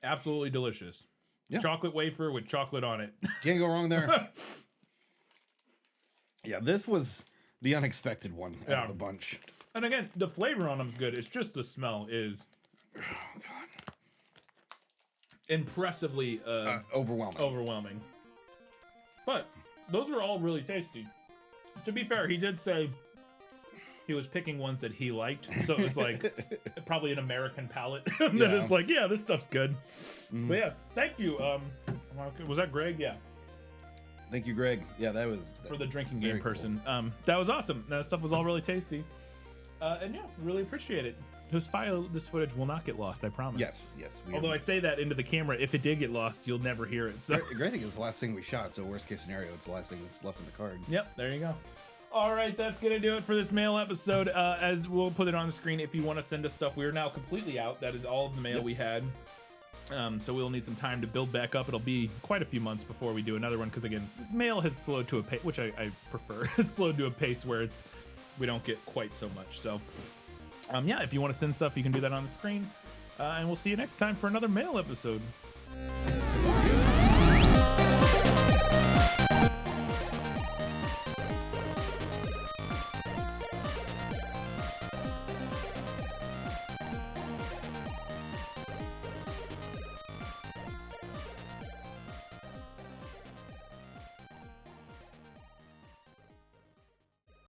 A: Absolutely delicious. Yeah. Chocolate wafer with chocolate on it.
B: Can't go wrong there. Yeah, this was the unexpected one out of the bunch.
A: And again, the flavor on them is good. It's just the smell is impressively overwhelming. But those are all really tasty. To be fair, he did say he was picking ones that he liked, so it was like probably an American palate that is like, yeah, this stuff's good. But yeah, thank you. Was that Greg? Yeah.
B: Thank you, Greg. Yeah, that was
A: for the drinking game person. Cool. That was awesome. That stuff was all really tasty. And yeah, really appreciate it. This footage will not get lost, I promise.
B: Yes.
A: Although I say that into the camera, if it did get lost, you'll never hear it. So
B: great thing is the last thing we shot, so worst case scenario, it's the last thing that's left in the card.
A: Yep, there you go. All right, that's gonna do it for this mail episode. As we'll put it on the screen if you want to send us stuff. We are now completely out. That is all of the mail we had. So we'll need some time to build back up. It'll be quite a few months before we do another one because again, mail has slowed to a pace, which I prefer. It's slowed to a pace where we don't get quite so much. So. Yeah, if you want to send stuff, you can do that on the screen. And we'll see you next time for another mail episode.